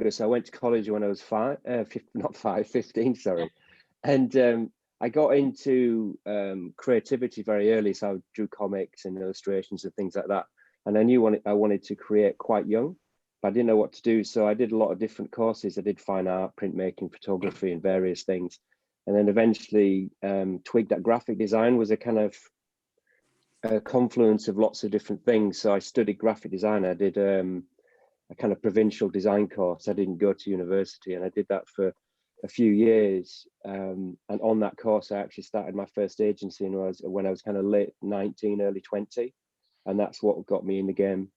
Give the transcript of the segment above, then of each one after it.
younger, so I went to college when I was 15, sorry. And I got into creativity very early, so I drew comics and illustrations and things like that. And I knew I wanted to create quite young, but I didn't know what to do. So I did a lot of different courses. I did fine art, printmaking, photography, and various things. And then eventually twigged that graphic design was a kind of a confluence of lots of different things. So I studied graphic design. I did a kind of provincial design course. I didn't go to university, and I did that for a few years. And on that course, I actually started my first agency when I was kind of late 19, early 20. And that's what got me in the game.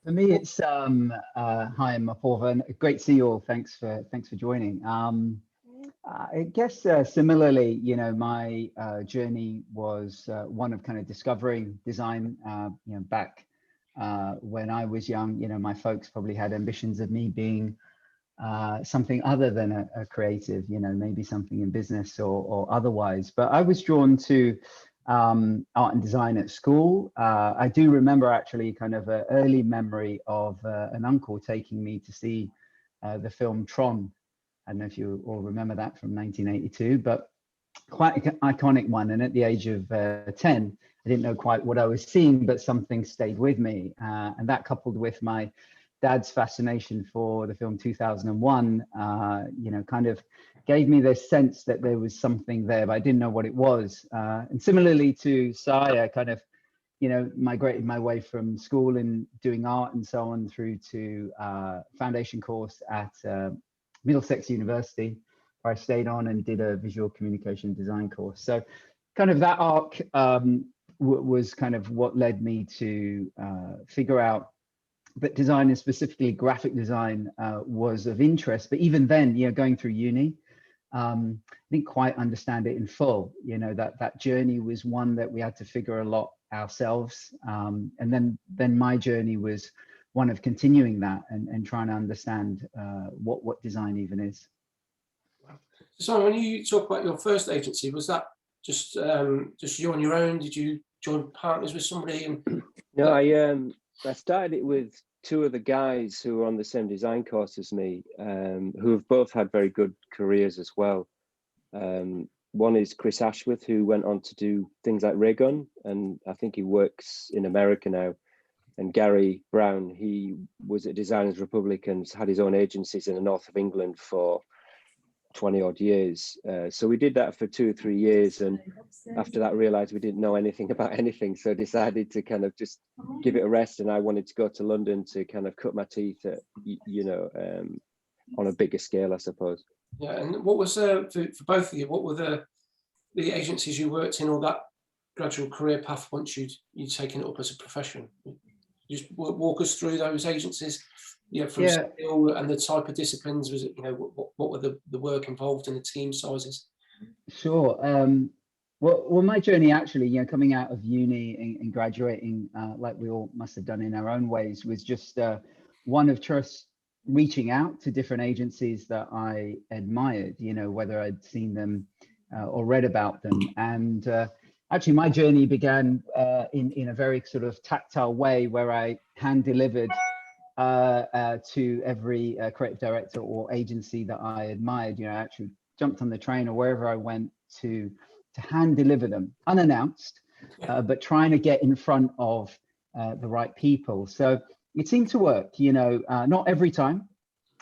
For me, it's hi, I'm Aporva, and great to see you all. Thanks for joining. I guess similarly, you know, my journey was one of kind of discovering design. You know, back when I was young, you know, my folks probably had ambitions of me being something other than a creative, you know, maybe something in business or otherwise. But I was drawn to art and design at school. I do remember actually kind of an early memory of an uncle taking me to see the film Tron. I don't know if you all remember that, from 1982, but quite an iconic one. And at the age of 10, I didn't know quite what I was seeing, but something stayed with me. And that, coupled with my dad's fascination for the film 2001, you know, kind of gave me this sense that there was something there, but I didn't know what it was. And similarly to Sai, I kind of, you know, migrated my way from school and doing art and so on through to foundation course at Middlesex University, where I stayed on and did a visual communication design course. So kind of that arc was kind of what led me to figure out that design, and specifically graphic design, was of interest. But even then, you know, going through uni, I didn't quite understand it in full. You know, that journey was one that we had to figure a lot ourselves. And then my journey was one of continuing that and trying to understand what design even is. So when you talk about your first agency, was that just you on your own? Did you join partners with somebody? No, I started it with two of the guys who were on the same design course as me, who have both had very good careers as well. One is Chris Ashworth, who went on to do things like Raygun, and I think he works in America now. And Gary Brown, he was at Designers Republic and had his own agencies in the north of England for 20 odd years. So we did that for 2 or 3 years, and after that realized we didn't know anything about anything, so decided to kind of just give it a rest. And I wanted to go to London to kind of cut my teeth at, you know, on a bigger scale, I suppose. Yeah. And what was for both of you, what were the agencies you worked in, or that gradual career path once you'd taken it up as a profession? Just walk us through those agencies, you know, from skill and the type of disciplines. Was it, you know, what were the work involved and the team sizes? Sure. Well, my journey actually, you know, coming out of uni and graduating, like we all must have done in our own ways, was just one of just reaching out to different agencies that I admired, you know, whether I'd seen them or read about them. And actually, my journey began in a very sort of tactile way, where I hand delivered to every creative director or agency that I admired. You know, I actually jumped on the train or wherever I went to hand deliver them unannounced, but trying to get in front of the right people. So it seemed to work, you know, not every time.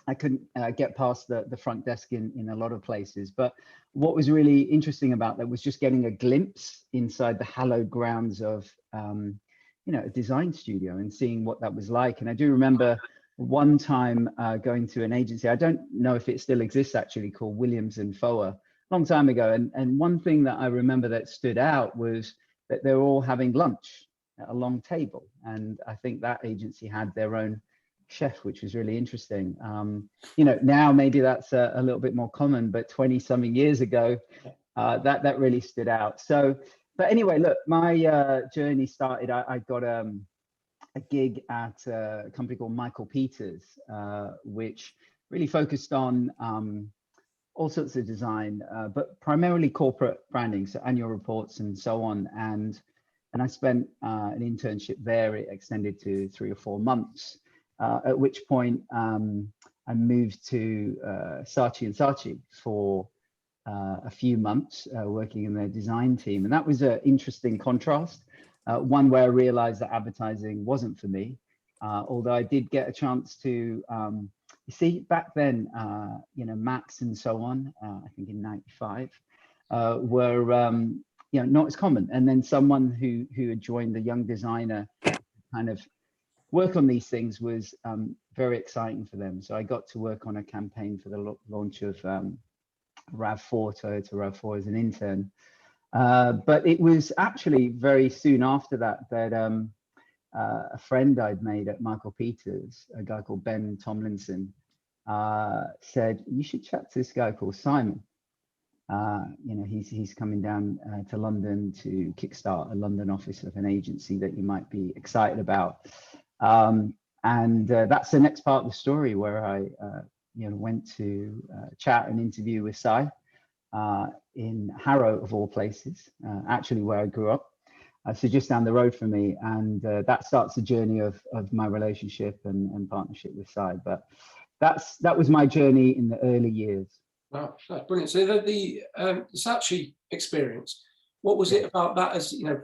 I couldn't get past the front desk in a lot of places, but what was really interesting about that was just getting a glimpse inside the hallowed grounds of, you know, a design studio and seeing what that was like. And I do remember one time going to an agency, I don't know if it still exists actually, called Williams and Foer, a long time ago. And one thing that I remember that stood out was that they were all having lunch at a long table. And I think that agency had their own chef, which was really interesting. You know, now maybe that's a little bit more common, but 20 something years ago, that really stood out. So, but anyway, look, my journey started, I got a gig at a company called Michael Peters, which really focused on all sorts of design, but primarily corporate branding, so annual reports and so on. And I spent an internship there. It extended to 3 or 4 months. at which point I moved to Saatchi and Saatchi for a few months, working in their design team. And that was an interesting contrast, one where I realized that advertising wasn't for me, although I did get a chance to, you see, back then, you know, Macs and so on, I think in '95, were you know, not as common. And then someone who had joined, the young designer, kind of work on these things was very exciting for them. So I got to work on a campaign for the launch of RAV4, Toyota RAV4 as an intern. But it was actually very soon after that a friend I'd made at Michael Peters, a guy called Ben Tomlinson, said, you should chat to this guy called Simon. You know, he's coming down to London to kickstart a London office of an agency that you might be excited about. And that's the next part of the story, where I you know, went to chat and interview with Si in Harrow, of all places, actually where I grew up. So just down the road from me, and that starts the journey of my relationship and partnership with Si. But that was my journey in the early years. Wow, that's brilliant. So the Saatchi experience, what was it about that? As you know,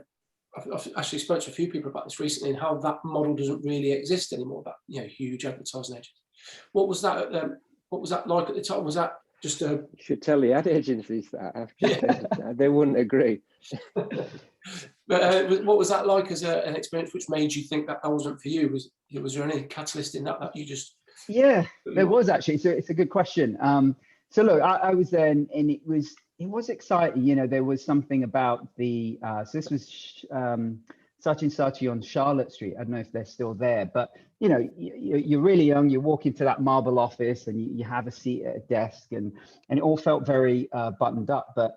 I've actually spoke to a few people about this recently, and how that model doesn't really exist anymore. That, you know, huge advertising agents. What was that? What was that like at the time? Was that just a? You should tell the ad agencies that. They wouldn't agree. But what was that like as an experience which made you think that wasn't for you? Was there any catalyst in that you just? Yeah, there was actually. So it's a good question. So look, I was there, and it was exciting. You know, there was something about the. So this was Saatchi and Saatchi on Charlotte Street. I don't know if they're still there, but you know, you're really young. You walk into that marble office, and you have a seat at a desk, and it all felt very buttoned up. But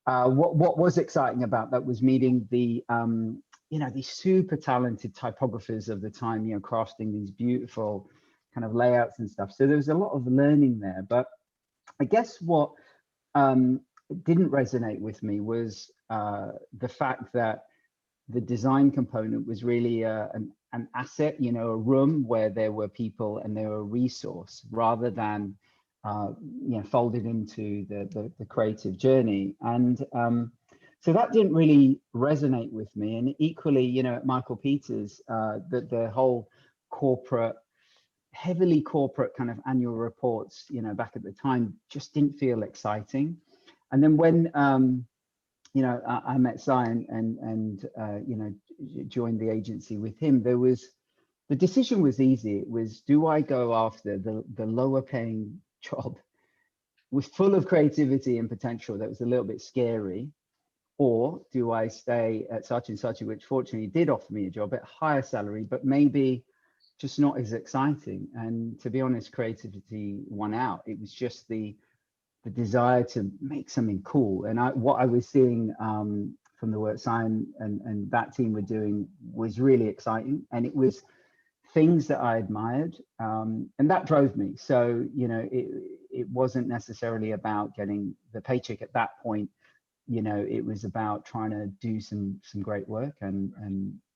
what was exciting about that was meeting the you know, these super talented typographers of the time. You know, crafting these beautiful kind of layouts and stuff. So there was a lot of learning there. But I guess what didn't resonate with me was the fact that the design component was really an asset, you know, a room where there were people and they were a resource, rather than you know, folded into the creative journey. And so that didn't really resonate with me. And equally, you know, at Michael Peters, the whole heavily corporate kind of annual reports, you know, back at the time, just didn't feel exciting. And then when you know, I met Si and you know, joined the agency with him, the decision was easy. It was, do I go after the lower paying job, was full of creativity and potential, that was a little bit scary, or do I stay at Saatchi and Saatchi, which fortunately did offer me a job at higher salary, but maybe just not as exciting? And to be honest, creativity won out. It was just the desire to make something cool. And what I was seeing from the work Simon and that team were doing was really exciting, and it was things that I admired, and that drove me. So, you know, it wasn't necessarily about getting the paycheck at that point. You know, it was about trying to do some great work, and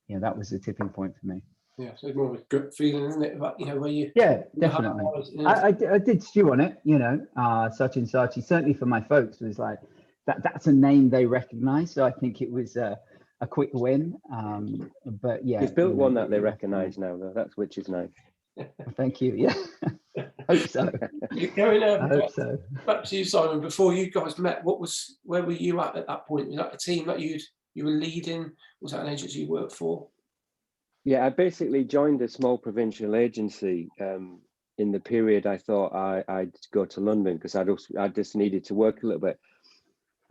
you know, that was the tipping point for me. Yeah, so it's more of a gut feeling, isn't it? About, you know, where you. Yeah, definitely. I did stew on it, you know. Saatchi and Saatchi, certainly for my folks, was like that's a name they recognise. So I think it was a quick win. But yeah, you've built one that they recognise now, though. That's, which is nice. Thank you. Yeah, hope so. Going I hope so. Back to you, Simon. Before you guys met, where were you at that point? Was that a team that you were leading? Was that an agency you worked for? Yeah, I basically joined a small provincial agency in the period I thought I'd go to London, because I just needed to work a little bit.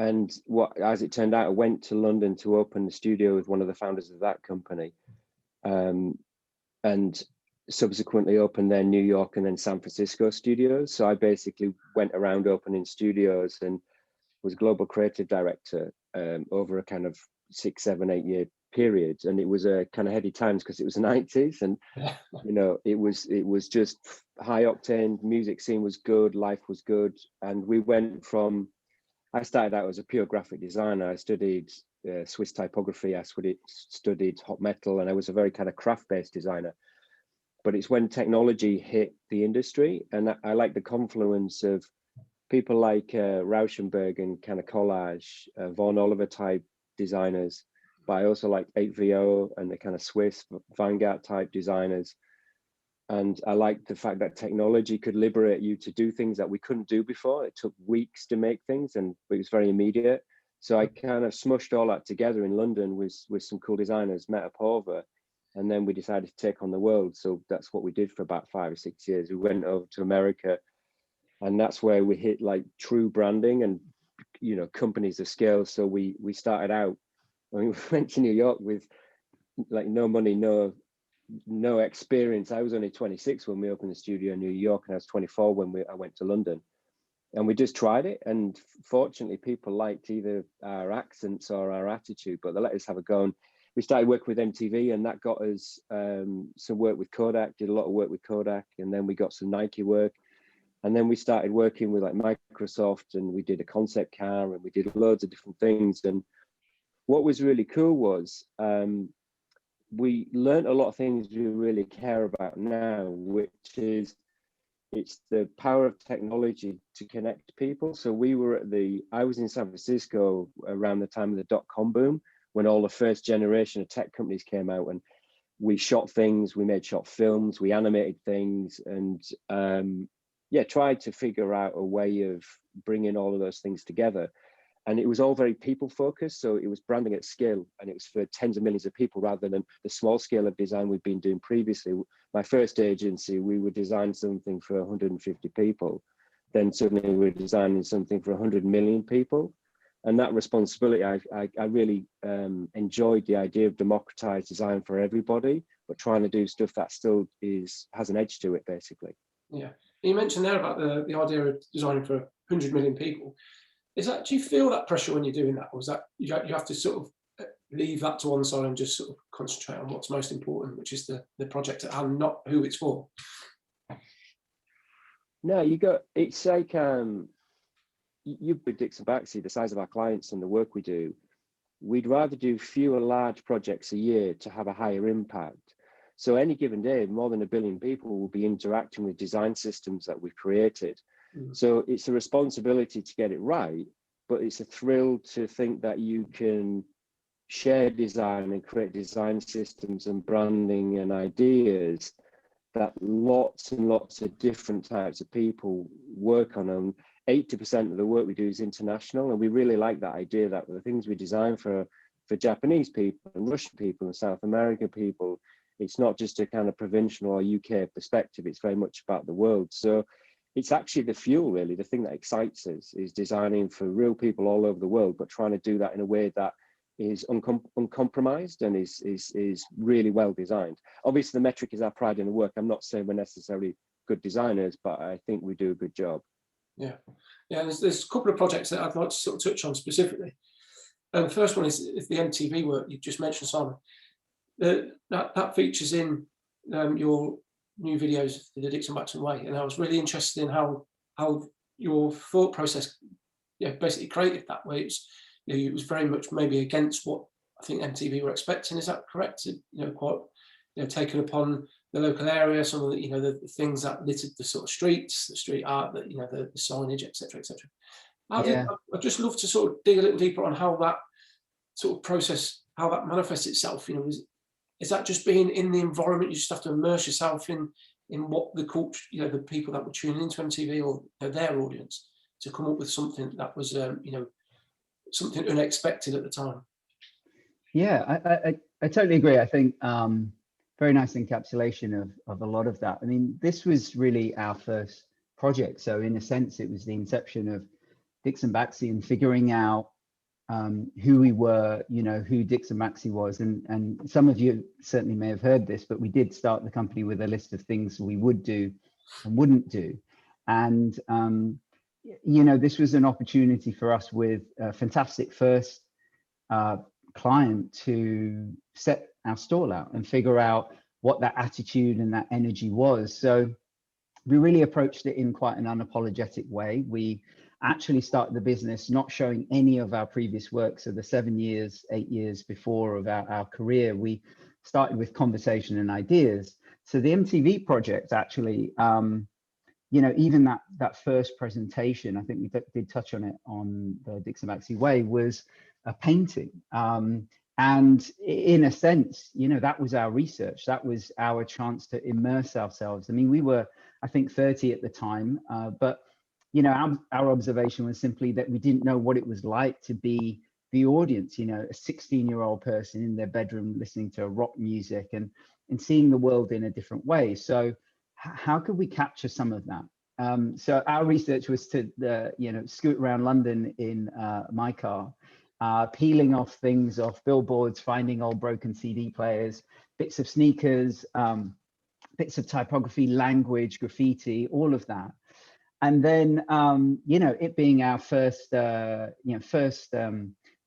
And as it turned out, I went to London to open the studio with one of the founders of that company, and subsequently opened their New York and then San Francisco studios. So I basically went around opening studios and was global creative director over a kind of 6, 7, 8 year period. And it was a kind of heady times, because it was the 90s, and you know, it was just high octane. Music scene was good, life was good. And we went from, I started out as a pure graphic designer. I studied Swiss typography. I studied hot metal, and I was a very kind of craft-based designer. but it's when technology hit the industry. And I like the confluence of people like Rauschenberg and kind of collage, Von Oliver type designers, but I also like 8VO and the kind of Swiss Vanguard type designers. And I like the fact that technology could liberate you to do things that we couldn't do before. It took weeks to make things, and it was very immediate. So I kind of smushed all that together in London with some cool designers, met Aporva, and then we decided to take on the world. So that's what we did for about 5 or 6 years. We went over to America, and that's where we hit like true branding and, you know, companies of scale. So we started out, I mean, we went to New York with like no money, no experience. I was only 26 when we opened the studio in New York, and I was 24 when I went to London, and we just tried it. And fortunately, people liked either our accents or our attitude, but they let us have a go. And we started working with MTV, and that got us some work with Kodak. Did a lot of work with Kodak, and then we got some Nike work, and then we started working with like Microsoft, and we did a concept car, and we did loads of different things. And what was really cool was we learned a lot of things we really care about now, which is it's the power of technology to connect people. So I was in San Francisco around the time of the dot-com boom, when all the first generation of tech companies came out, and we shot things, we made short films, we animated things, and tried to figure out a way of bringing all of those things together. And it was all very people focused. So it was branding at scale, and it was for tens of millions of people rather than the small scale of design we'd been doing previously. My first agency, we would design something for 150 people. Then suddenly we were designing something for 100 million people. And that responsibility, I really enjoyed the idea of democratized design for everybody, but trying to do stuff that still has an edge to it, basically. Yeah. You mentioned there about the idea of designing for 100 million people. Do you feel that pressure when you're doing that, or is that you have to sort of leave that to one side and just sort of concentrate on what's most important, which is the project at hand, not who it's for? No, it's like you with Dixon Baxi, the size of our clients and the work we do, we'd rather do fewer large projects a year to have a higher impact. So any given day, more than 1 billion people will be interacting with design systems that we've created. So it's a responsibility to get it right, but it's a thrill to think that you can share design and create design systems and branding and ideas that lots and lots of different types of people work on. And 80% of the work we do is international, and we really like that idea that the things we design for Japanese people and Russian people and South American people, it's not just a kind of provincial or UK perspective, it's very much about the world. So it's actually the fuel, really. The thing that excites us is designing for real people all over the world, but trying to do that in a way that is uncompromised and is really well designed. Obviously, the metric is our pride in the work. I'm not saying we're necessarily good designers, but I think we do a good job. Yeah. There's a couple of projects that I'd like to sort of touch on specifically. The first one is the MTV work you just mentioned, Simon. That features in your new videos, the Dixon Baxi way, and I was really interested in how your thought process, basically created that way. It was very much maybe against what I think MTV were expecting. Is that correct? Quite taken upon the local area, some of the the things that littered the sort of streets, the street art, the signage, etc., etc. I'd just love to sort of dig a little deeper on how that sort of process, how that manifests itself. Is that just being in the environment? You just have to immerse yourself in what the culture, the people that were tuning into MTV or their audience, to come up with something that was, something unexpected at the time. Yeah, I totally agree. I think very nice encapsulation of a lot of that. I mean, this was really our first project. So in a sense, it was the inception of Dixon Baxi and figuring out who we were, who Dixon Baxi was. And some of you certainly may have heard this, but we did start the company with a list of things we would do and wouldn't do. And, this was an opportunity for us with a fantastic first client to set our stall out and figure out what that attitude and that energy was. So we really approached it in quite an unapologetic way. We actually started the business not showing any of our previous work. So the 7 years, 8 years before of our career, we started with conversation and ideas. So the MTV project actually, you know, even that first presentation, I think we did touch on it on the Dixon Baxi Way, was a painting. And in a sense, you know, that was our research. That was our chance to immerse ourselves. I mean, we were, I think, 30 at the time, but, you know, our observation was simply that we didn't know what it was like to be the audience, you know, a 16-year-old person in their bedroom listening to rock music and seeing the world in a different way. So how could we capture some of that? So our research was to, you know, scoot around London in my car, peeling off things off billboards, finding old broken CD players, bits of sneakers, bits of typography, language, graffiti, all of that. And then, you know, it being our first,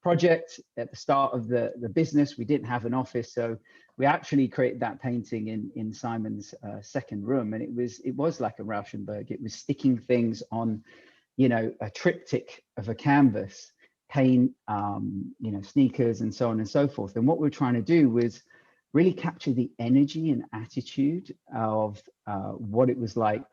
project at the start of the business, we didn't have an office, so we actually created that painting in Simon's second room, and it was like a Rauschenberg. It was sticking things on, you know, a triptych of a canvas, paint, you know, sneakers, and so on and so forth. And what we're trying to do was really capture the energy and attitude of what it was like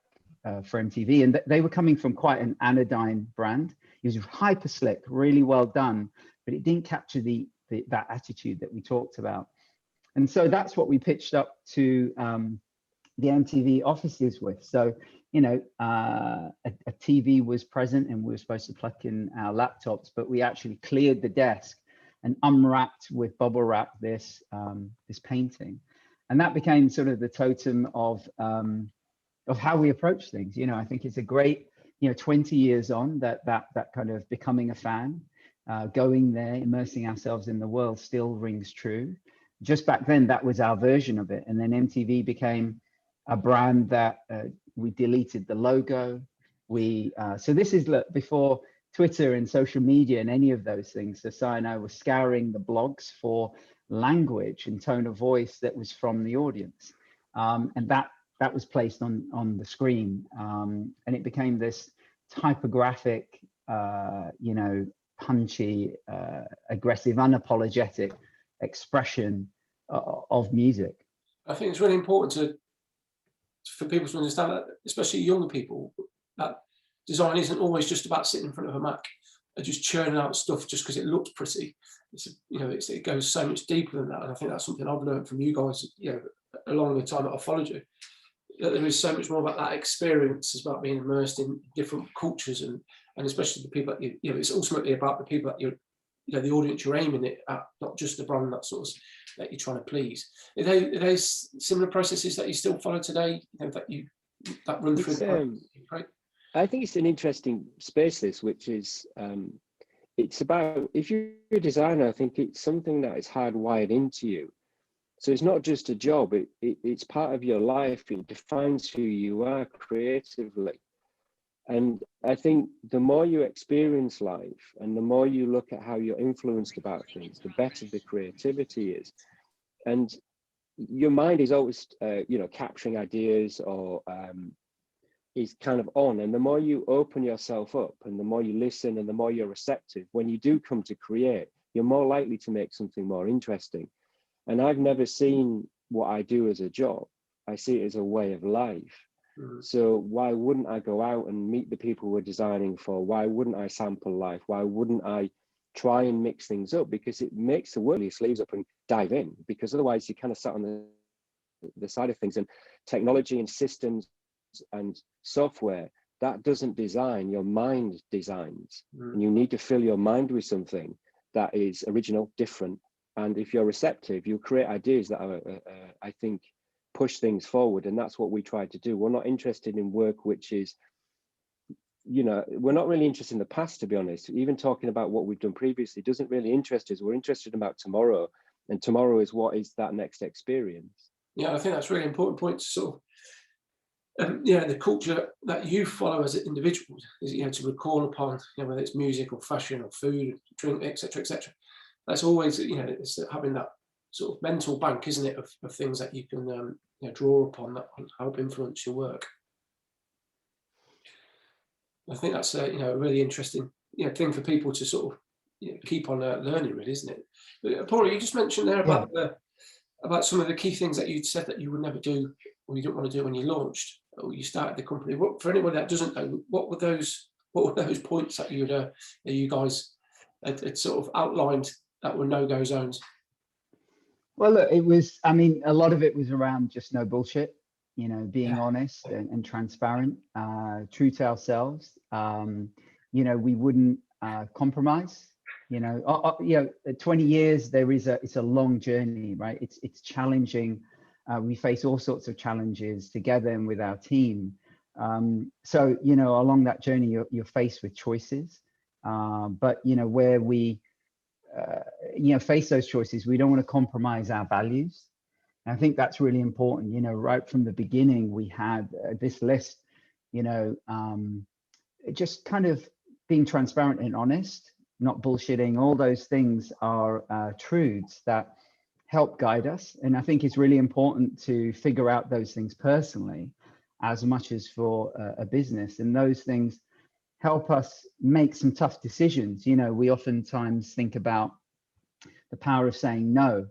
for MTV. And they were coming from quite an anodyne brand. It was hyper slick, really well done, but it didn't capture that attitude that we talked about. And so that's what we pitched up to the MTV offices with. So, you know, a TV was present and we were supposed to plug in our laptops, but we actually cleared the desk and unwrapped with bubble wrap this painting. And that became sort of the totem of how we approach things. You know, I think it's a great, you know, 20 years on, that kind of becoming a fan, going there, immersing ourselves in the world still rings true. Just back then, that was our version of it. And then MTV became a brand that we deleted the logo. So this is, look, before Twitter and social media and any of those things. So Si and I were scouring the blogs for language and tone of voice that was from the audience. And that was placed on the screen. And it became this typographic, you know, punchy, aggressive, unapologetic expression of music. I think it's really important for people to understand that, especially younger people, that design isn't always just about sitting in front of a Mac and just churning out stuff just because it looks pretty. You know, it goes so much deeper than that. And I think that's something I've learned from you guys, you know, along the time that I've followed you. That there is so much more about that experience. It's about being immersed in different cultures and especially the people that you know, it's ultimately about the people that you're, you know, the audience you're aiming it at, not just the brand that sort of that you're trying to please. Are they similar processes that you still follow today, you know, that run through? Right? I think it's an interesting space, this, which is it's about, if you're a designer, I think it's something that is hardwired into you. So it's not just a job, it's part of your life. It defines who you are creatively. And I think the more you experience life and the more you look at how you're influenced about things, the better the creativity is. And your mind is always, you know, capturing ideas or is kind of on. And the more you open yourself up and the more you listen and the more you're receptive, when you do come to create, you're more likely to make something more interesting. And I've never seen what I do as a job. I see it as a way of life. Mm-hmm. So why wouldn't I go out and meet the people we're designing for? Why wouldn't I sample life? Why wouldn't I try and mix things up? Because it makes the work, your sleeves up and dive in, because otherwise you kind of sat on the side of things. And technology and systems and software, that doesn't design, your mind designs. Mm-hmm. And you need to fill your mind with something that is original, different. And if you're receptive, you'll create ideas that are, I think, push things forward. And that's what we try to do. We're not interested in work which is, you know, we're not really interested in the past, to be honest. Even talking about what we've done previously doesn't really interest us. We're interested about tomorrow. And tomorrow is what is that next experience. Yeah, I think that's a really important point to sort of, you know, the culture that you follow as individuals is, you know, to recall upon, you know, whether it's music or fashion or food, drink, etc., etc. That's always, you know, it's having that sort of mental bank, isn't it, of things that you can, you know, draw upon that help influence your work. I think that's a, you know, a really interesting, you know, thing for people to sort of, you know, keep on learning, really, isn't it? But, Paula, you just mentioned there about about some of the key things that you'd said that you would never do or you didn't want to do when you launched or you started the company? What, for anyone that doesn't know, what were those points that you guys had sort of outlined that were no-go zones? Well, look, it was, I mean, a lot of it was around just no bullshit, you know, being honest and transparent, true to ourselves. You know, we wouldn't compromise, you know, 20 years, it's a long journey, right? It's challenging. We face all sorts of challenges together and with our team. So, you know, along that journey, you're faced with choices. But, you know, where we, you know, face those choices, we don't want to compromise our values. And I think that's really important. You know, right from the beginning, we had this list, you know, just kind of being transparent and honest, not bullshitting. All those things are truths that help guide us. And I think it's really important to figure out those things personally as much as for a business. And those things help us make some tough decisions. You know, we oftentimes think about the power of saying no.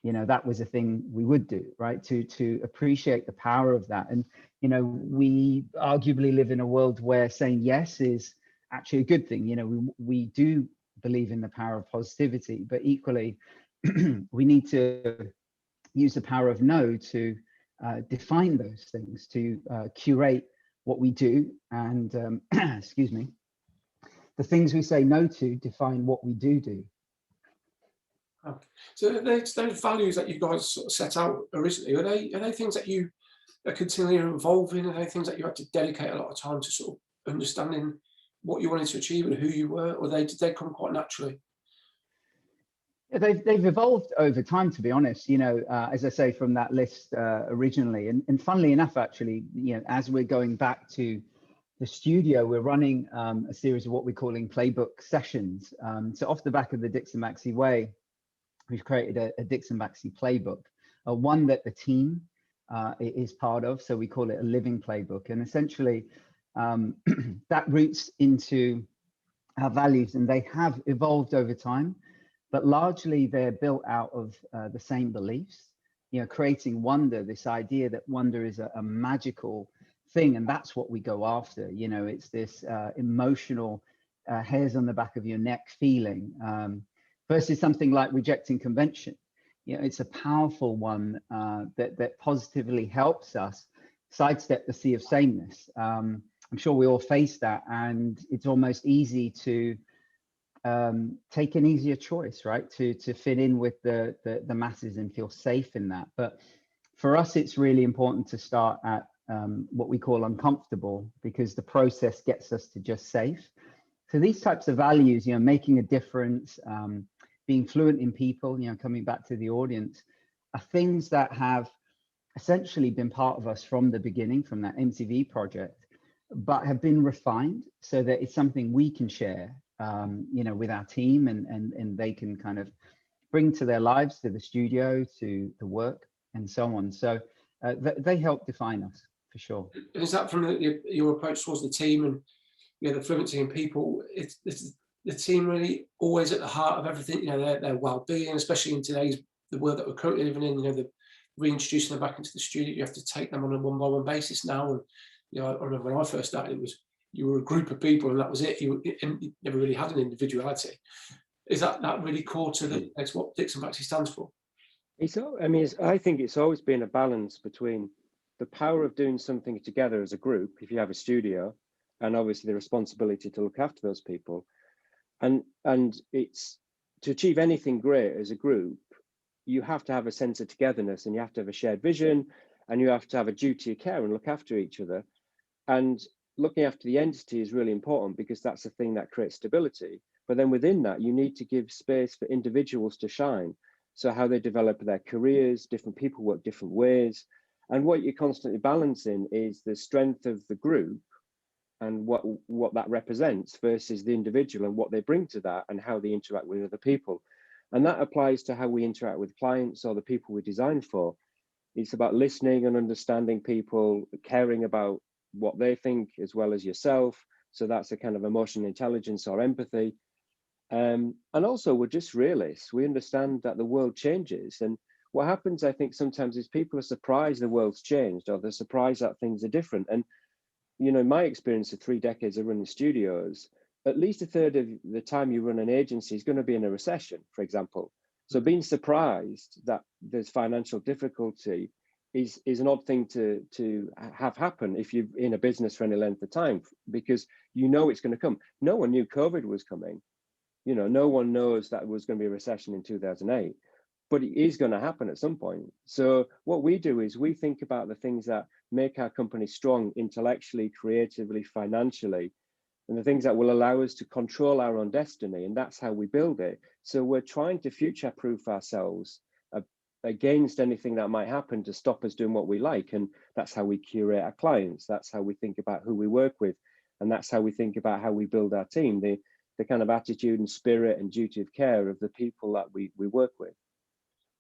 You know, that was a thing we would do, right? To appreciate the power of that. And, you know, we arguably live in a world where saying yes is actually a good thing. You know, we do believe in the power of positivity, but equally, we need to use the power of no to define those things, to curate what we do, and excuse me, the things we say no to define what we do. Okay. So those values that you guys sort of set out originally, are they things that you are continually evolving? Are they things that you had to dedicate a lot of time to sort of understanding what you wanted to achieve and who you were, or did they come quite naturally? Yeah, they've evolved over time, to be honest. You know, as I say, from that list originally, and funnily enough, actually, you know, as we're going back to the studio, we're running a series of what we're calling Playbook sessions. So off the back of the Dixon Baxi way, we've created a Dixon Baxi playbook, one that the team is part of. So we call it a living playbook. And essentially that roots into our values, and they have evolved over time, but largely they're built out of the same beliefs, you know, creating wonder, this idea that wonder is a magical thing. And that's what we go after. You know, it's this emotional hairs on the back of your neck feeling, versus something like rejecting convention. You know, it's a powerful one that positively helps us sidestep the sea of sameness. I'm sure we all face that, and it's almost easy to take an easier choice, right? To fit in with the masses and feel safe in that. But for us, it's really important to start at what we call uncomfortable, because the process gets us to just safe. So these types of values, you know, making a difference, being fluent in people, you know, coming back to the audience, are things that have essentially been part of us from the beginning, from that MTV project, but have been refined so that it's something we can share, you know, with our team, and they can kind of bring to their lives, to the studio, to the work, and so on. So they help define us for sure. And is that from your approach towards the team and, you know, the fluency in people? It's the team really always at the heart of everything, you know, their well-being, especially in the world that we're currently living in. You know, the reintroducing them back into the studio, you have to take them on a one-by-one basis now. And, you know, I remember when I first started, it was, you were a group of people and that was it. You never really had an individuality. Is that really core to that's what Dixon Baxi stands for? I think it's always been a balance between the power of doing something together as a group, if you have a studio, and obviously the responsibility to look after those people. And it's to achieve anything great as a group, you have to have a sense of togetherness, and you have to have a shared vision, and you have to have a duty of care and look after each other. And looking after the entity is really important, because that's the thing that creates stability. But then within that, you need to give space for individuals to shine. So how they develop their careers, different people work different ways. And what you're constantly balancing is the strength of the group and what that represents versus the individual and what they bring to that and how they interact with other people. And that applies to how we interact with clients or the people we design for. It's about listening and understanding people, caring about what they think as well as yourself. So that's a kind of emotional intelligence or empathy. And also, we're just realists. We understand that the world changes, and what happens, I think, sometimes is people are surprised the world's changed, or they're surprised that things are different. And, you know, in my experience of 3 decades of running studios, at least a third of the time you run an agency is going to be in a recession, for example. So being surprised that there's financial difficulty is an odd thing to have happen if you're in a business for any length of time, because you know it's going to come. No one knew COVID was coming. You know, no one knows that there was going to be a recession in 2008, but it is going to happen at some point. So what we do is we think about the things that make our company strong intellectually, creatively, financially, and the things that will allow us to control our own destiny. And that's how we build it. So we're trying to future-proof ourselves against anything that might happen to stop us doing what we like. And that's how we curate our clients. That's how we think about who we work with. And that's how we think about how we build our team, the kind of attitude and spirit and duty of care of the people that we work with.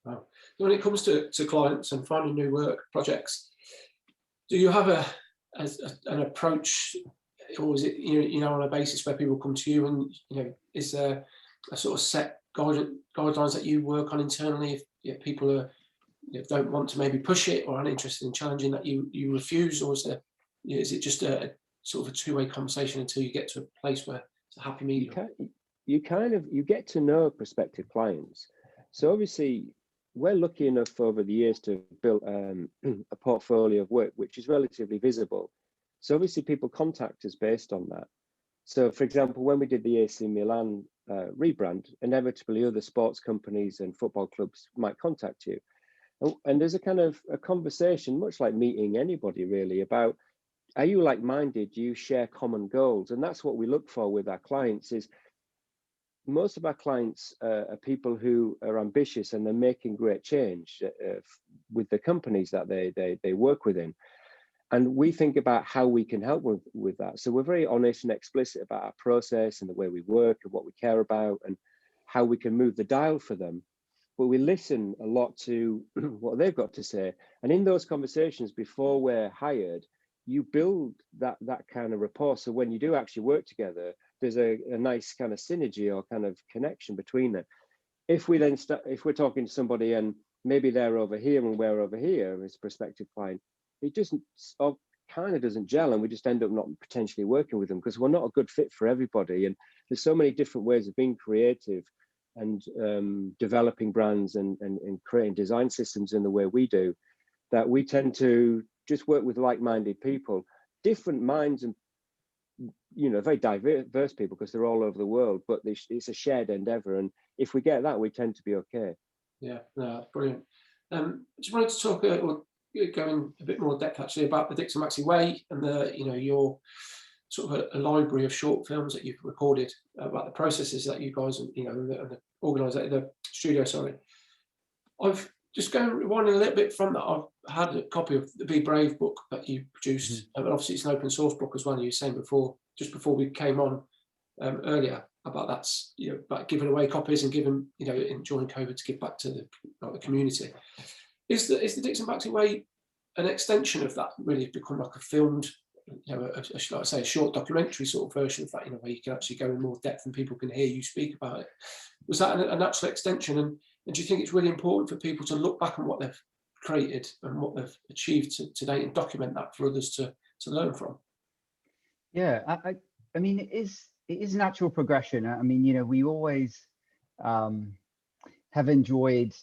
Wow. When it comes to clients and finding new work projects, do you have an approach, or is it you know on a basis where people come to you, and you know, is there a sort of set guidelines that you work on internally if people are, you know, don't want to maybe push it or aren't interested in challenging, that you refuse, or is there, you know, is it just a sort of a two-way conversation until you get to a place where it's a happy medium? You get to know prospective clients. So obviously we're lucky enough over the years to build a portfolio of work which is relatively visible. So obviously people contact us based on that. So for example, when we did the AC Milan rebrand, inevitably other sports companies and football clubs might contact you. And there's a kind of a conversation, much like meeting anybody really, about, are you like-minded? Do you share common goals? And that's what we look for with our clients. Is most of our clients are people who are ambitious and they're making great change with the companies that they work within. And we think about how we can help with that. So we're very honest and explicit about our process and the way we work and what we care about and how we can move the dial for them. But we listen a lot to what they've got to say. And in those conversations before we're hired, you build that kind of rapport. So when you do actually work together, there's a nice kind of synergy or kind of connection between them. If we're talking to somebody and maybe they're over here and we're over here as a prospective client, it just kind of doesn't gel, and we just end up not potentially working with them because we're not a good fit for everybody. And there's so many different ways of being creative and developing brands and creating design systems in the way we do, that we tend to just work with like-minded people, different minds, and you know, very diverse people because they're all over the world, but it's a shared endeavor. And if we get that, we tend to be okay. Yeah, no, brilliant. Just wanted to talk or go in a bit more depth actually about the Dixon Baxi way and your sort of a library of short films that you've recorded about the processes that you guys and the organizer, the studio, sorry. I've just going rewinding a little bit from that. I've had a copy of the Be Brave book that you produced, and obviously it's an open source book as well. You were saying before, just before we came on earlier, about that's about giving away copies and giving during COVID to give back to the community. Is the Dixon Baxi way an extension of that? Really become like a filmed, like I say, a short documentary sort of version of that, where you can actually go in more depth and people can hear you speak about it. Was that a natural extension? And do you think it's really important for people to look back on what they've created and what they've achieved to date and document that for others to learn from? Yeah, I mean, it is natural progression. I mean, we always have enjoyed,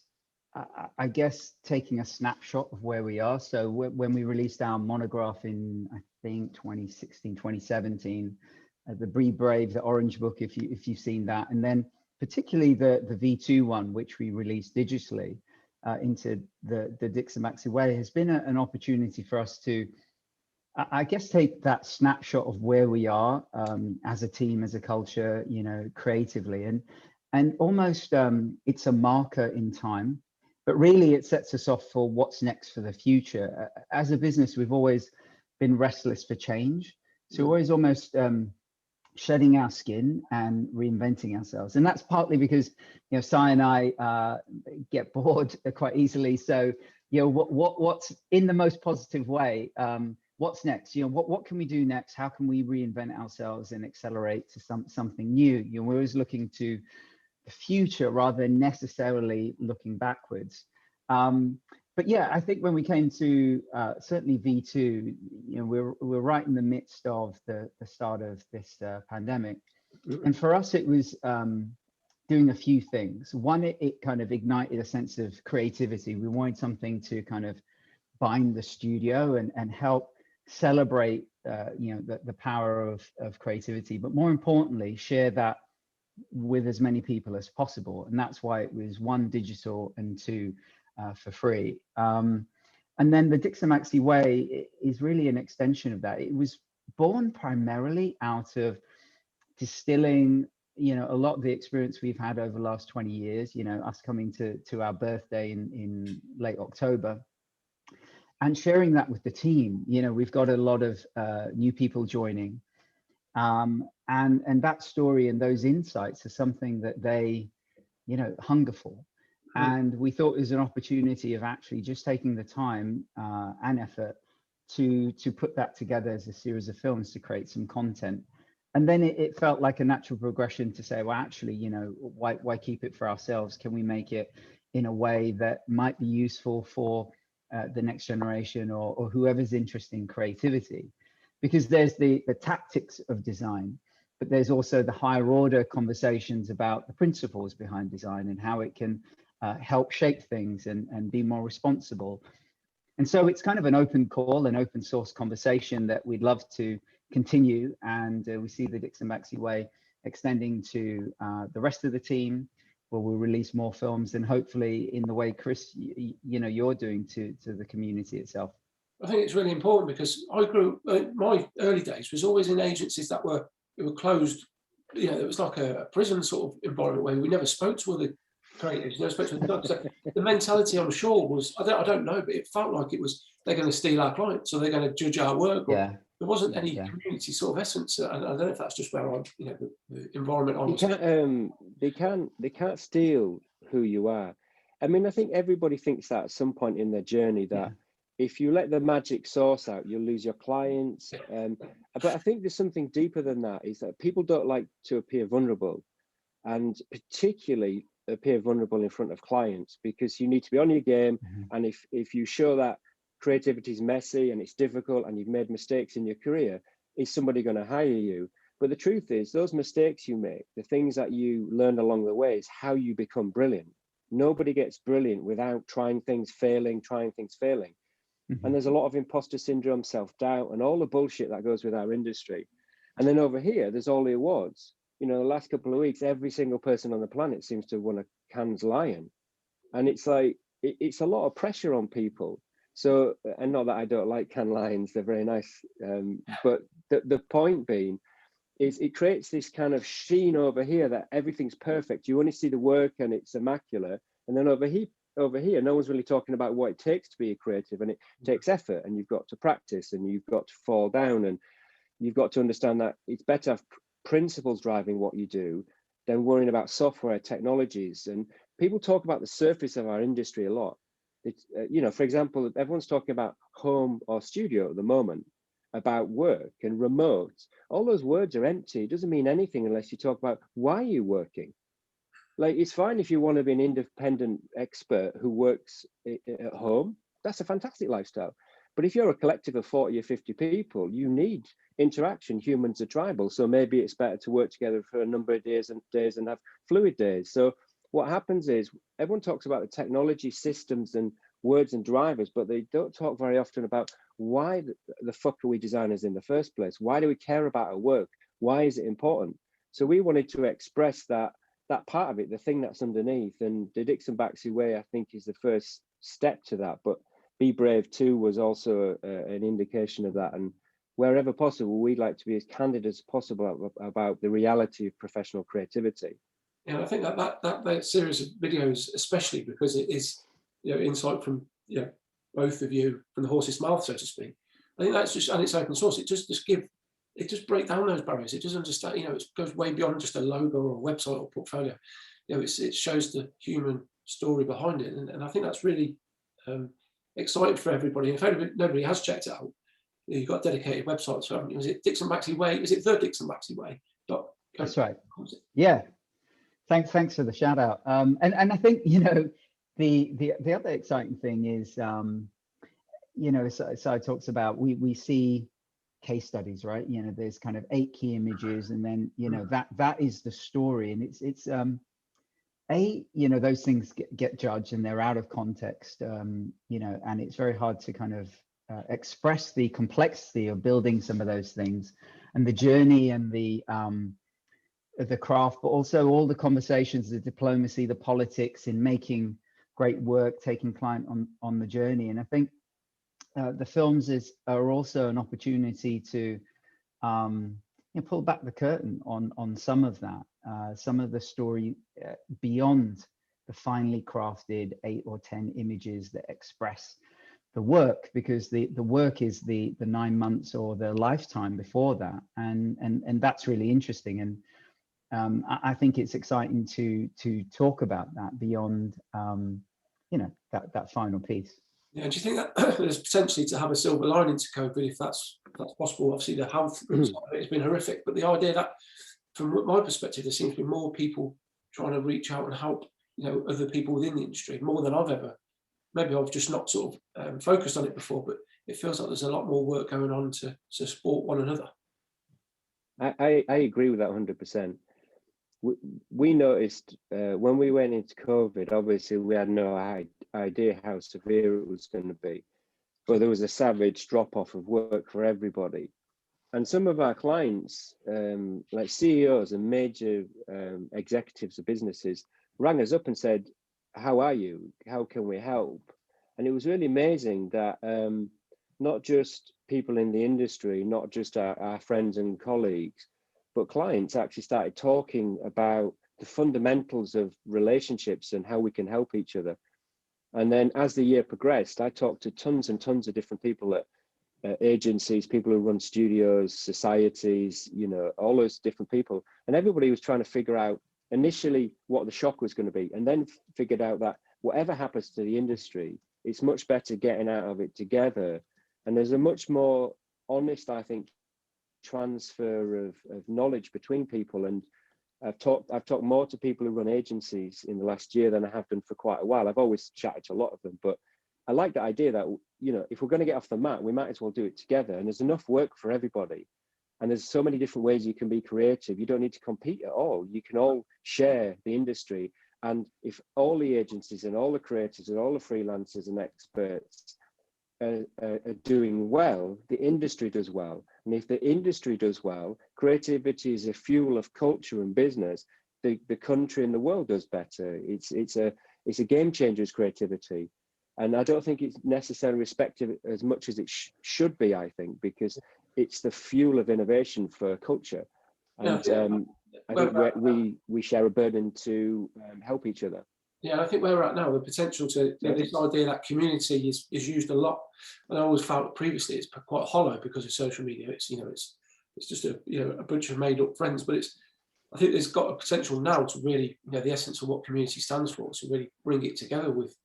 I guess, taking a snapshot of where we are. So when we released our monograph in, I think, 2016, 2017, the Be Brave, the Orange book, if you've seen that, and then particularly the V2 one, which we released digitally into the Dixon Baxi way, has been an opportunity for us to, I guess, take that snapshot of where we are as a team, as a culture, creatively, and almost it's a marker in time, but really it sets us off for what's next for the future. As a business, we've always been restless for change, so we're always almost shedding our skin and reinventing ourselves. And that's partly because Si and I get bored quite easily. So what's in the most positive way, what's next? What can we do next? How can we reinvent ourselves and accelerate to something new? We're always looking to the future rather than necessarily looking backwards. But yeah, I think when we came to certainly V2, you know, we're right in the midst of the start of this pandemic, and for us it was doing a few things. One, it kind of ignited a sense of creativity. We wanted something to kind of bind the studio and help celebrate you know, the power of creativity, but more importantly, share that with as many people as possible. And that's why it was 1, digital, and 2, for free. And then the Dixon Baxi way is really an extension of that. It was born primarily out of distilling, you know, a lot of the experience we've had over the last 20 years, you know, us coming to our birthday in late October, and sharing that with the team. You know, we've got a lot of new people joining, and that story and those insights are something that they, you know, hunger for. And we thought it was an opportunity of actually just taking the time and effort to put that together as a series of films to create some content. And then it felt like a natural progression to say, well, actually, you know, why keep it for ourselves? Can we make it in a way that might be useful for the next generation or whoever's interested in creativity? Because there's the tactics of design, but there's also the higher order conversations about the principles behind design and how it can help shape things and be more responsible. And so it's kind of an open call, an open source conversation that we'd love to continue. And we see the Dixon Baxi way extending to the rest of the team, where we'll release more films, and hopefully in the way, Chris, you know, you're doing to the community itself. I think it's really important because I grew, my early days was always in agencies that were closed. You know, it was like a prison sort of environment where we never spoke to other creatives, never spoke to the dogs. So the mentality, I'm sure, was, I don't know, but it felt like it was, they're going to steal our clients, or they're going to judge our work. Or, there wasn't any community sort of essence. And I don't know if that's just where the environment on. They can't steal who you are. I mean, I think everybody thinks that at some point in their journey, that if you let the magic sauce out, you'll lose your clients. But I think there's something deeper than that, is that people don't like to appear vulnerable, and particularly appear vulnerable in front of clients, because you need to be on your game. And if you show that creativity is messy and it's difficult and you've made mistakes in your career, is somebody going to hire you? But the truth is, those mistakes you make, the things that you learn along the way, is how you become brilliant. Nobody gets brilliant without trying things, failing. And there's a lot of imposter syndrome, self-doubt, and all the bullshit that goes with our industry. And then over here, there's all the awards. You know, the last couple of weeks, every single person on the planet seems to have won a Cannes Lion. And it's like, it's a lot of pressure on people. So, and not that I don't like Cannes Lions, they're very nice. But the point being is, it creates this kind of sheen over here that everything's perfect. You only see the work and it's immaculate. And then over here, no one's really talking about what it takes to be a creative, and it takes effort, and you've got to practice, and you've got to fall down, and you've got to understand that it's better to have principles driving what you do than worrying about software technologies. And people talk about the surface of our industry a lot. It's, you know, for example, everyone's talking about home or studio at the moment, about work and remote. All those words are empty. It doesn't mean anything unless you talk about why you're working. Like, it's fine if you want to be an independent expert who works at home. That's a fantastic lifestyle. But if you're a collective of 40 or 50 people, you need interaction. Humans are tribal. So maybe it's better to work together for a number of days and have fluid days. So what happens is, everyone talks about the technology, systems and words and drivers, but they don't talk very often about why the fuck are we designers in the first place? Why do we care about our work? Why is it important? So we wanted to express that part of it, the thing that's underneath. And the Dixon Baxi way, I think, is the first step to that. But Be Brave 2 was also an indication of that. And wherever possible, we'd like to be as candid as possible about the reality of professional creativity. Yeah, I think that series of videos, especially because it is, you know, insight from, you know, both of you, from the horse's mouth, so to speak. I think that's just, and it's open source. It just break down those barriers. It doesn't just, you know, it goes way beyond just a logo or a website or portfolio. You know, it shows the human story behind it, and I think that's really exciting for everybody. If nobody has checked it out, you've got dedicated websites, haven't you? Is it Dixon Baxi Way? Is it the Dixon Baxi Way? That's right. Yeah. Thanks for the shout out. And I think, you know, The other exciting thing is, you know, so talks about, we see case studies, right? You know, there's kind of 8 key images, and then, you know, that is the story, and it's you know, those things get judged and they're out of context, you know, and it's very hard to kind of express the complexity of building some of those things, and the journey, and the craft, but also all the conversations, the diplomacy, the politics in making great work, taking client on the journey. And I think the films are also an opportunity to you know, pull back the curtain on some of that, some of the story beyond the finely crafted 8 or 10 images that express the work, because the work is the 9 months or the lifetime before that, and that's really interesting. And I think it's exciting to talk about that beyond you know, that final piece. Yeah, do you think that there's potentially to have a silver lining to COVID, if that's possible? Obviously, the health side of it has been horrific, but the idea that, from my perspective, there seems to be more people trying to reach out and help, you know, other people within the industry, more than I've ever. Maybe I've just not sort of focused on it before, but it feels like there's a lot more work going on to support one another. I agree with that 100%. We noticed when we went into COVID, obviously we had no idea how severe it was going to be, but there was a savage drop off of work for everybody. And some of our clients, like CEOs and major executives of businesses, rang us up and said, "How are you? How can we help?" And it was really amazing that not just people in the industry, not just our friends and colleagues, but clients actually started talking about the fundamentals of relationships and how we can help each other. And then as the year progressed, I talked to tons and tons of different people at agencies, people who run studios, societies, you know, all those different people. And everybody was trying to figure out initially what the shock was going to be, and then figured out that whatever happens to the industry, it's much better getting out of it together. And there's a much more honest, I think, transfer of knowledge between people. And I've talked more to people who run agencies in the last year than I have done for quite a while. I've always chatted to a lot of them, but I like the idea that, you know, if we're going to get off the mat, we might as well do it together. And there's enough work for everybody. And there's so many different ways you can be creative. You don't need to compete at all. You can all share the industry. And if all the agencies and all the creators and all the freelancers and experts are doing well, the industry does well. And if the industry does well, creativity is a fuel of culture and business. The country and the world does better. It's a game changer, is creativity. And I don't think it's necessarily respected as much as it should be, I think, because it's the fuel of innovation for culture. And I think we share a burden to help each other. Yeah, I think where we're at now, the potential to, you know, this idea that community is used a lot. And I always felt previously it's quite hollow because of social media. It's, you know, it's just a, you know, a bunch of made up friends, but I think there's got a potential now to really, you know, the essence of what community stands for, to really bring it together with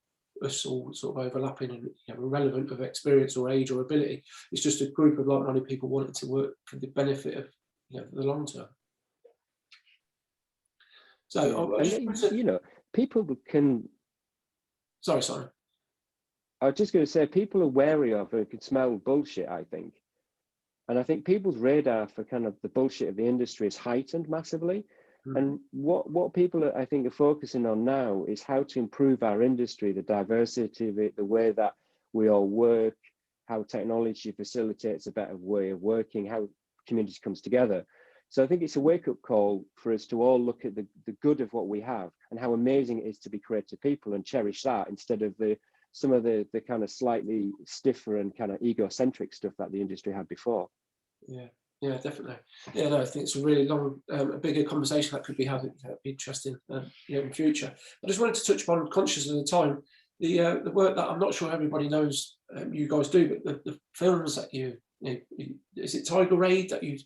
us all sort of overlapping and, you know, irrelevant of experience or age or ability. It's just a group of like-minded people wanting to work for the benefit of, you know, the long term. So, you know, people can. Sorry. I was just going to say, people are wary of and can smell bullshit, I think. And I think people's radar for kind of the bullshit of the industry is heightened massively. And what people are, I think, are focusing on now is how to improve our industry, the diversity of it, the way that we all work, how technology facilitates a better way of working, how community comes together. So I think it's a wake-up call for us to all look at the good of what we have and how amazing it is to be creative people and cherish that instead of some of the kind of slightly stiffer and kind of egocentric stuff that the industry had before. Yeah, definitely. Yeah, no, I think it's a really long, a bigger conversation that could be had. That'd be interesting, you know, in future. I just wanted to touch upon, conscious of the time, the work that I'm not sure everybody knows you guys do, but the films that you is it Tiger Raid that you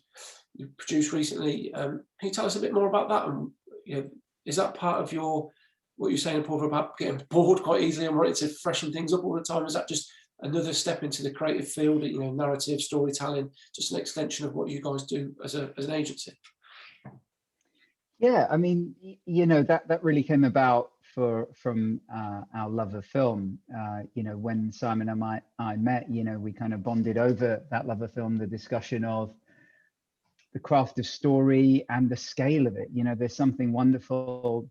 produced recently? Can you tell us a bit more about that? And, you know, is that part of what you're saying, Paul, about getting bored quite easily and wanting to freshen things up all the time? Is that just another step into the creative field, you know, narrative, storytelling, just an extension of what you guys do as an agency? Yeah, I mean, you know, that really came about from our love of film. You know, when Simon and I met, you know, we kind of bonded over that love of film, the discussion of the craft of story and the scale of it. You know, there's something wonderful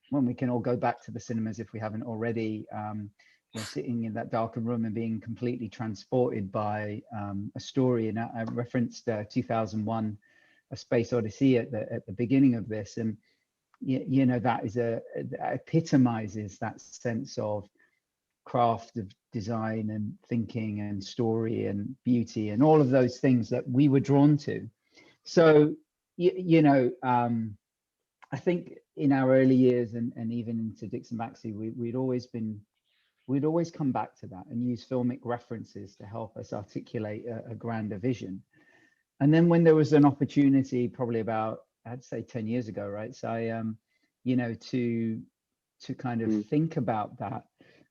when we can all go back to the cinemas if we haven't already, you know, sitting in that darkened room and being completely transported by a story. And I referenced 2001 A Space Odyssey at the beginning of this, and you know, that is that epitomizes that sense of craft of design and thinking and story and beauty and all of those things that we were drawn to. So you know, I think in our early years and even into Dixon Baxi, we'd always come back to that and use filmic references to help us articulate a grander vision. And then when there was an opportunity, probably about, I'd say 10 years ago, right? So you know, to kind of think about that,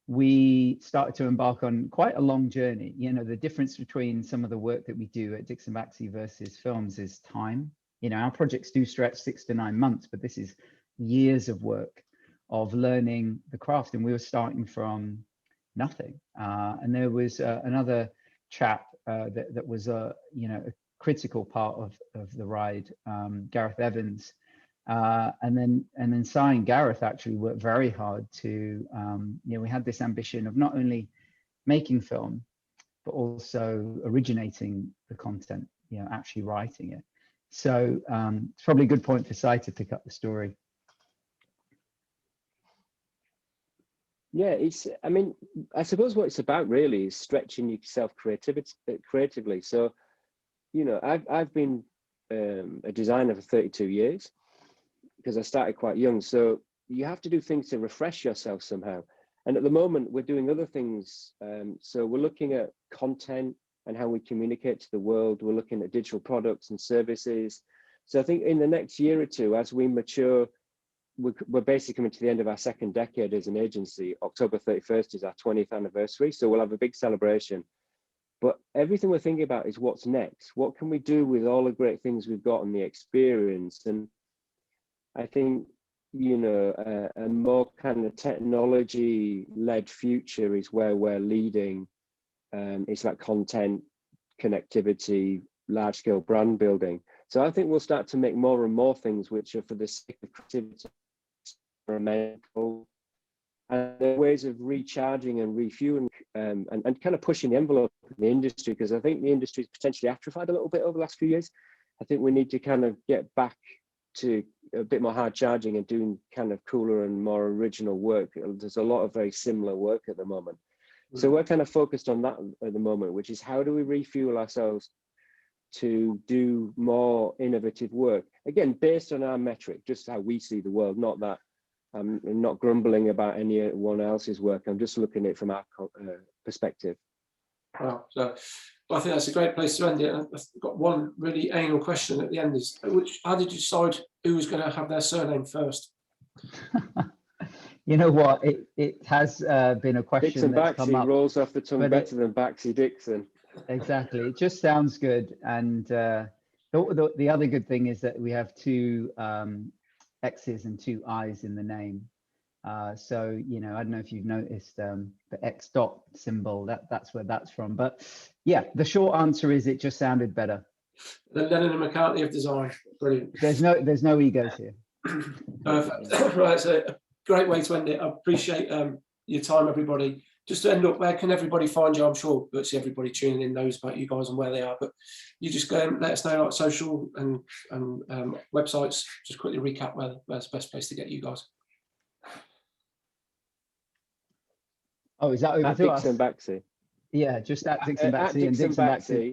we started to embark on quite a long journey. You know, the difference between some of the work that we do at Dixon Baxi versus films is time. You know, our projects do stretch 6 to 9 months, but this is years of work of learning the craft. And we were starting from nothing. And there was another chap that was you know, a critical part of the ride, Gareth Evans. And then Si and Gareth actually worked very hard to, you know, we had this ambition of not only making film, but also originating the content, you know, actually writing it. So it's probably a good point for Si to pick up the story. Yeah, I mean, I suppose what it's about really is stretching yourself creatively. So, you know, I've been a designer for 32 years because I started quite young. So you have to do things to refresh yourself somehow. And at the moment, we're doing other things. So we're looking at content and how we communicate to the world. We're looking at digital products and services. So I think in the next year or two, as we mature, we're basically coming to the end of our second decade as an agency. October 31st is our 20th anniversary. So we'll have a big celebration. But everything we're thinking about is what's next. What can we do with all the great things we've got and the experience? And I think, you know, a more kind of technology-led future is where we're leading. It's like content, connectivity, large-scale brand building. So I think we'll start to make more and more things which are for the sake of creativity, experimental, and there are ways of recharging and refueling and kind of pushing the envelope in the industry, because I think the industry is potentially atrophied a little bit over the last few years. I think we need to kind of get back to a bit more hard charging and doing kind of cooler and more original work. There's a lot of very similar work at the moment. So we're kind of focused on that at the moment, which is how do we refuel ourselves to do more innovative work, again based on our metric, just how we see the world. Not that I'm not grumbling about anyone else's work, I'm just looking at it from our perspective. Wow. So I think that's a great place to end it. I've got one really anal question at the end, is how did you decide who was going to have their surname first? You know what, it has been a question Dixon that's come Baxi up, rolls off the tongue better than Baxi Dixon. Exactly, it just sounds good. And the other good thing is that we have 2 X's and 2 I's in the name. So, you know, I don't know if you've noticed the X dot symbol, that's where that's from. But yeah, the short answer is it just sounded better. The Lennon and McCartney of design. Brilliant. There's no egos here. Perfect. Right, so a great way to end it. I appreciate your time, everybody. Just to end up, where can everybody find you? I'm sure virtually everybody tuning in knows about you guys and where they are, but you just go and let us know, like social and websites. Just quickly recap where's the best place to get you guys. Oh, is that over to us? Dixon Baxi. Yeah, just at Dixon Baxi and Dixon Dixon Baxi. Baxi.